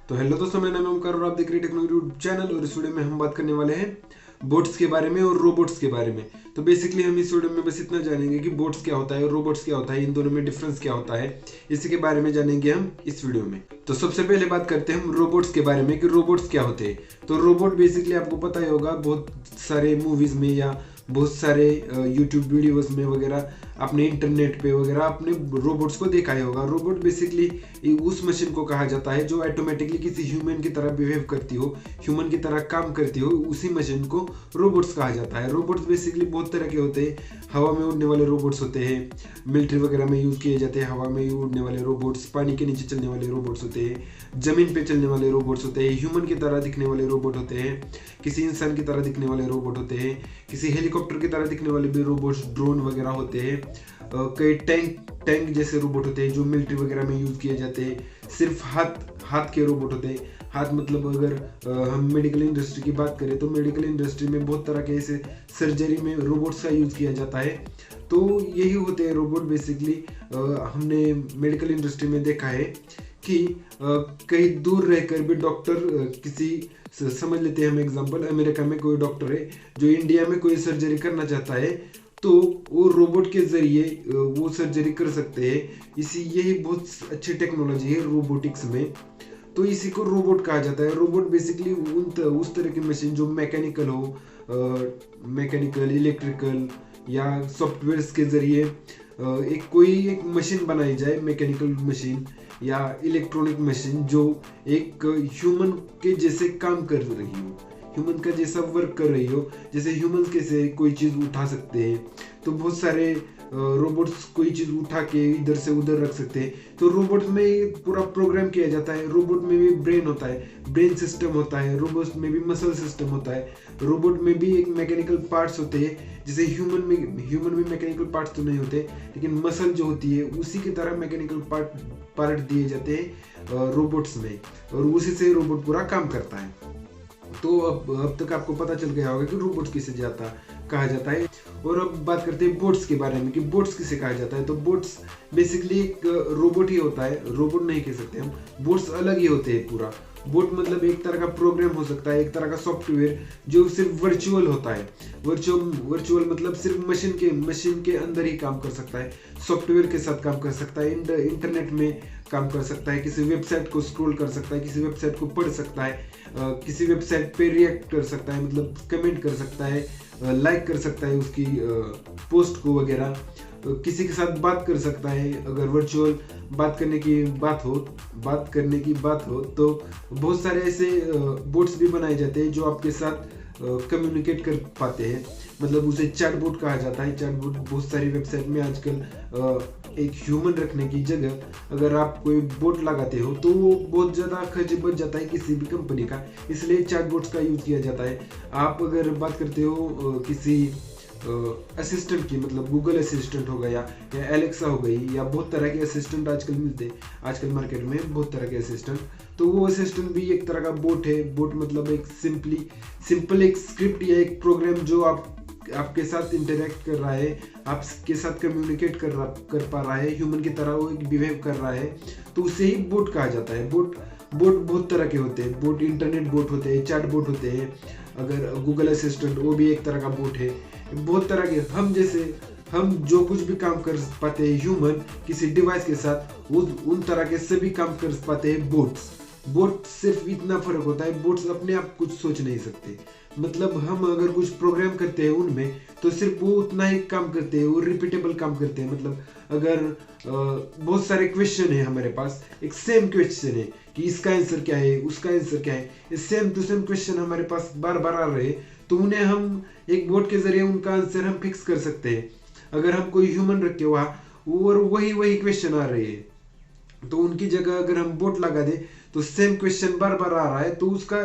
तो हेलो दोस्तों, मेरा नाम है ओमकार और आप देख रहे हैं टेक्नोलॉजी यूट्यूब चैनल। और इस वीडियो में हम बात करने वाले हैं बोट्स के बारे में और रोबोट्स के बारे में। तो बेसिकली हम इस वीडियो में बस इतना जानेंगे कि बोट्स क्या होता है और रोबोट्स क्या होता है, इन दोनों में डिफरेंस क्या होता है, इसी के बारे में जानेंगे हम इस वीडियो में। तो सबसे पहले बात करते हैं हम रोबोट्स के बारे में कि रोबोट्स क्या होते हैं। तो रोबोट बेसिकली आपको पता ही होगा, बहुत सारे मूवीज में या बहुत सारे यूट्यूब वीडियोस में वगैरह, अपने इंटरनेट पे वगैरह आपने रोबोट्स को देखा ही होगा। रोबोट बेसिकली उस मशीन को कहा जाता है जो ऑटोमेटिकली किसी ह्यूमन की तरह बिहेव करती हो, ह्यूमन की तरह काम करती हो, उसी मशीन को रोबोट्स कहा जाता है। रोबोट्स बेसिकली बहुत तरह के होते हैं। हवा में उड़ने वाले रोबोट्स होते हैं, मिलिट्री वगैरह में यूज़ किए जाते हैं हवा में उड़ने वाले रोबोट्स। पानी के नीचे चलने वाले रोबोट्स होते हैं, जमीन पे चलने वाले रोबोट्स होते हैं, ह्यूमन की तरह दिखने वाले रोबोट होते हैं, किसी इंसान की तरह दिखने वाले रोबोट होते हैं, किसी हेलीकॉप्टर की तरह दिखने वाले भी रोबोट्स, ड्रोन वगैरह होते हैं। कई टैंक जैसे रोबोट होते हैं जो मिलिट्री वगैरह में यूज किए जाते हैं। सिर्फ हाथ के रोबोट होते हैं। हाथ मतलब अगर हम मेडिकल इंडस्ट्री की बात करें तो मेडिकल इंडस्ट्री में बहुत तरह के ऐसे सर्जरी में रोबोट्स का यूज किया जाता है। तो यही होते हैं रोबोट बेसिकली। हमने मेडिकल इंडस्ट्री में देखा है कि कहीं दूर रहकर भी डॉक्टर किसी, समझ लेते हैं हम एग्जांपल, अमेरिका में कोई डॉक्टर है जो इंडिया में कोई सर्जरी करना चाहता है, तो वो रोबोट के जरिए वो सर्जरी कर सकते हैं। यही बहुत अच्छी टेक्नोलॉजी है रोबोटिक्स में। तो इसी को रोबोट कहा जाता है। रोबोट बेसिकली उस तरह की मशीन जो मैकेनिकल हो, मैकेनिकल, इलेक्ट्रिकल या सॉफ्टवेयर्स के जरिए एक मशीन बनाई जाए, मैकेनिकल मशीन या इलेक्ट्रॉनिक मशीन जो एक ह्यूमन के जैसे काम कर रही हो, ह्यूमन का जैसा वर्क कर रही हो। जैसे ह्यूमन कैसे कोई चीज़ उठा सकते हैं, तो बहुत सारे रोबोट्स कोई चीज़ उठा के इधर से उधर रख सकते हैं। तो रोबोट में पूरा प्रोग्राम किया जाता है। रोबोट में भी ब्रेन होता है, ब्रेन सिस्टम होता है। रोबोट में भी मसल सिस्टम होता है। रोबोट में भी एक मैकेनिकल पार्ट्स होते हैं। जैसे ह्यूमन में मैकेनिकल पार्ट्स तो नहीं होते, लेकिन मसल जो होती है उसी की तरह मैकेनिकल पार्ट दिए जाते हैं रोबोट्स में, और उसी से रोबोट पूरा काम करता है। तो अब तक आपको पता चल गया होगा कि रोबोट्स किसे कहा जाता है। और अब बात करते हैं बोट्स के बारे में कि बोट्स किसे कहा जाता है। तो बोट्स बेसिकली एक रोबोट ही होता है, रोबोट नहीं कह सकते हम, बोट्स अलग ही होते हैं पूरा। बोट मतलब एक तरह का प्रोग्राम हो सकता है, एक तरह का सॉफ्टवेयर जो सिर्फ वर्चुअल होता है। वर्चुअल मतलब सिर्फ मशीन के अंदर ही काम कर सकता है, सॉफ्टवेयर के साथ काम कर सकता है, इंटरनेट में काम कर सकता है, किसी वेबसाइट को स्क्रॉल कर सकता है, किसी वेबसाइट को पढ़ सकता है, किसी वेबसाइट पे रिएक्ट कर सकता है, मतलब कमेंट कर सकता है, लाइक कर सकता है उसकी पोस्ट को वगैरह, किसी के साथ बात कर सकता है। अगर वर्चुअल बात करने की बात हो तो बहुत सारे ऐसे बोट्स भी बनाए जाते हैं जो आपके साथ कम्युनिकेट कर पाते हैं। मतलब उसे चैटबॉट कहा जाता है। चैटबॉट बहुत सारी वेबसाइट में आजकल एक ह्यूमन रखने की जगह अगर आप कोई बोट लगाते हो तो वो बहुत ज़्यादा खर्च बच जाता है किसी भी कंपनी का, इसलिए चैटबॉट्स का यूज़ किया जाता है। आप अगर बात करते हो किसी असिस्टेंट की, मतलब गूगल असिस्टेंट हो गया या एलेक्सा हो गई, या बहुत तरह के असिस्टेंट आजकल मिलते हैं, आजकल मार्केट में बहुत तरह के असिस्टेंट। तो वो असिस्टेंट भी एक तरह का बोट है। बोट मतलब एक सिंपल एक स्क्रिप्ट या एक प्रोग्राम जो आपके साथ इंटरेक्ट कर रहा है, आपके साथ कम्युनिकेट कर पा रहा है, ह्यूमन की तरह वो बिहेव कर रहा है, तो उसे ही बोट कहा जाता है। बोट बहुत तरह के होते हैं। बोट इंटरनेट बोट होते हैं, चैट बोट होते हैं। अगर गूगल असिस्टेंट वो भी एक तरह का बोट है। बहुत तरह के हम जो कुछ भी काम कर पाते हैं ह्यूमन किसी डिवाइस के साथ, उन तरह के सभी काम कर पाते हैं बोट। सिर्फ इतना फर्क होता है, बोट्स अपने आप कुछ सोच नहीं सकते। मतलब हम अगर कुछ प्रोग्राम करते हैं उनमें तो सिर्फ वो उतना ही काम करते हैं, वो रिपीटेबल काम करते हैं। मतलब अगर बहुत सारे क्वेश्चन है हमारे पास, एक सेम क्वेश्चन है कि इसका आंसर क्या है, उसका आंसर क्या है, सेम टू सेम क्वेश्चन हमारे पास बार बार आ रहे, तो उन्हें हम एक बोट के जरिए उनका आंसर हम फिक्स कर सकते हैं। अगर हम कोई ह्यूमन रखे वहाँ और वही क्वेश्चन आ रहे हैं, तो उनकी जगह अगर हम बोट लगा दे तो सेम क्वेश्चन बार बार आ रहा है तो उसका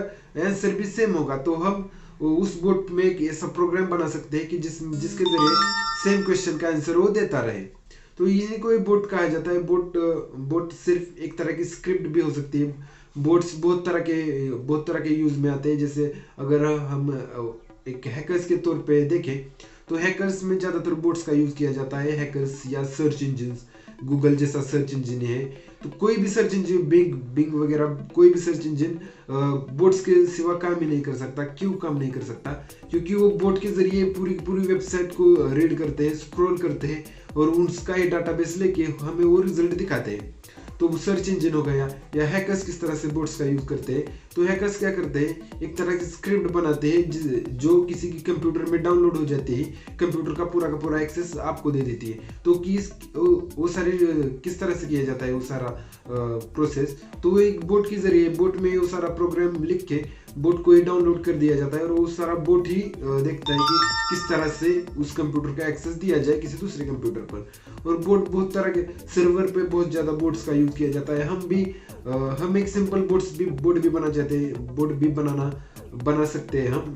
आंसर भी सेम होगा। तो हम उस बोट में एक ऐसा प्रोग्राम बना सकते हैं कि जिसके जरिए सेम क्वेश्चन का आंसर वो देता रहे। तो ये कोई बोट कहा जाता है। बोट सिर्फ एक तरह की स्क्रिप्ट भी हो सकती है। बोट्स बहुत तरह के यूज में आते हैं। जैसे अगर हम एक हैकर्स के तौर पे देखें तो हैकर्स में ज़्यादातर बोट्स का यूज़ किया जाता है। हैकर्स या सर्च इंजिन्स गूगल जैसा सर्च इंजन है, तो कोई भी सर्च इंजन, बिंग वगैरह कोई भी सर्च इंजन बोट्स के सिवा काम ही नहीं कर सकता। क्यों काम नहीं कर सकता? क्योंकि वो बोट के जरिए पूरी वेबसाइट को रीड करते हैं, स्क्रॉल करते हैं और उसका ही डाटाबेस लेके हमें वो रिजल्ट दिखाते हैं। तो वो सर्च इंजन हो गया। या हैकर्स किस तरह से बोट्स का यूज करते हैं, तो हैकर्स क्या करते हैं, एक तरह की स्क्रिप्ट बनाते हैं जो किसी की कंप्यूटर में डाउनलोड हो जाती है, कंप्यूटर का पूरा एक्सेस आपको दे देती है। तो वो सारे किस तरह से किया जाता है वो सारा प्रोसेस, तो वो एक बोट के जरिए, बोट में वो सारा प्रोग्राम लिख के बोट को ही डाउनलोड कर दिया जाता है और वो सारा बोट ही देखता है कि किस तरह से उस कंप्यूटर का एक्सेस दिया जाए किसी दूसरे कंप्यूटर पर। और बोट बहुत तरह के सर्वर पे बहुत ज़्यादा बोट्स का यूज किया जाता है। हम एक सिंपल बोट भी बना सकते हैं हम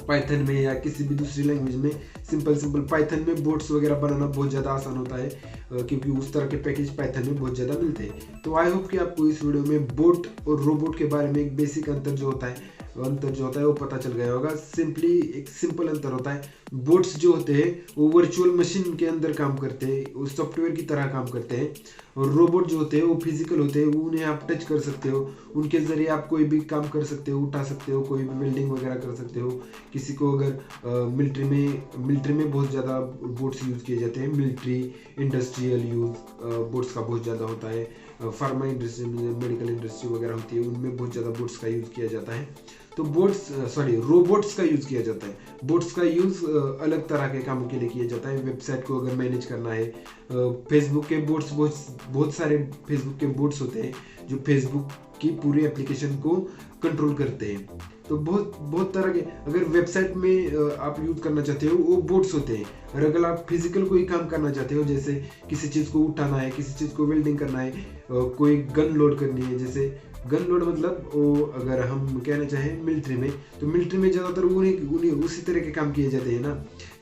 पाइथन में या किसी भी दूसरी लैंग्वेज में। सिंपल पाइथन में बोट्स वगैरह बनाना बहुत ज़्यादा आसान होता है क्योंकि उस तरह के पैकेज पाइथन में बहुत ज़्यादा मिलते हैं। तो आई होप कि आपको इस वीडियो में बोट और रोबोट के बारे में एक बेसिक अंतर जो होता है वो पता चल गया होगा। एक सिंपल अंतर होता है, बोट्स जो होते हैं वो वर्चुअल मशीन के अंदर काम करते हैं, वो सॉफ्टवेयर की तरह काम करते हैं। और रोबोट जो होते हैं वो फिजिकल होते हैं, उन्हें आप टच कर सकते हो, उनके जरिए आप कोई भी काम कर सकते हो, उठा सकते हो, कोई भी बिल्डिंग वगैरह कर सकते हो। किसी को अगर मिलिट्री में बहुत ज़्यादा बोट्स यूज़ किए जाते हैं, मिलिट्री इंडस्ट्रियल यूज़ बोट्स का बहुत ज़्यादा होता है। फार्मा इंडस्ट्री में, मेडिकल इंडस्ट्री वगैरह होती है, उनमें बहुत ज़्यादा बोट्स का यूज़ किया जाता है। तो रोबोट्स का यूज़ किया जाता है। बोट्स का यूज़ अलग तरह के कामों के लिए किया जाता है। वेबसाइट को अगर मैनेज करना है, फेसबुक के बोट्स, बहुत सारे फेसबुक के बोट्स होते हैं जो फेसबुक की पूरी एप्लीकेशन को कंट्रोल करते हैं। तो बहुत तरह के, अगर वेबसाइट में आप यूज करना चाहते हो वो बोट्स होते हैं। और अगर आप फिजिकल कोई काम करना चाहते हो, जैसे किसी चीज़ को उठाना है, किसी चीज़ को वेल्डिंग करना है, कोई गन लोड करनी है, जैसे गन लोड मतलब वो अगर हम कहना चाहें मिलिट्री में, तो मिलिट्री में ज़्यादातर उन्हीं उसी तरह के काम किए जाते हैं ना।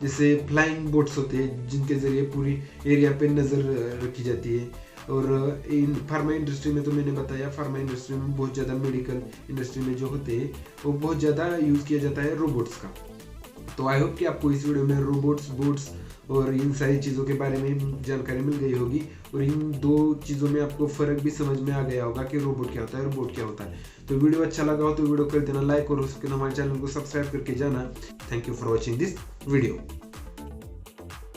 जैसे फ्लाइंग बोट्स होते हैं जिनके ज़रिए पूरी एरिया पे नज़र रखी जाती है। और इन फार्मा इंडस्ट्री में तो मैंने बताया, फार्मा इंडस्ट्री में बहुत ज़्यादा, मेडिकल इंडस्ट्री में जो होते हैं वो बहुत ज़्यादा यूज़ किया जाता है रोबोट्स का। तो आई होप कि आपको इस वीडियो में रोबोट्स, बोट्स और इन सारी चीज़ों के बारे में जानकारी मिल गई होगी और इन दो चीज़ों में आपको फ़र्क भी समझ में आ गया होगा कि रोबोट क्या होता है और बोट क्या होता है। तो वीडियो अच्छा लगा हो तो वीडियो कर देना लाइक और उसके हमारे चैनल को सब्सक्राइब करके जाना। Thank you for watching this video.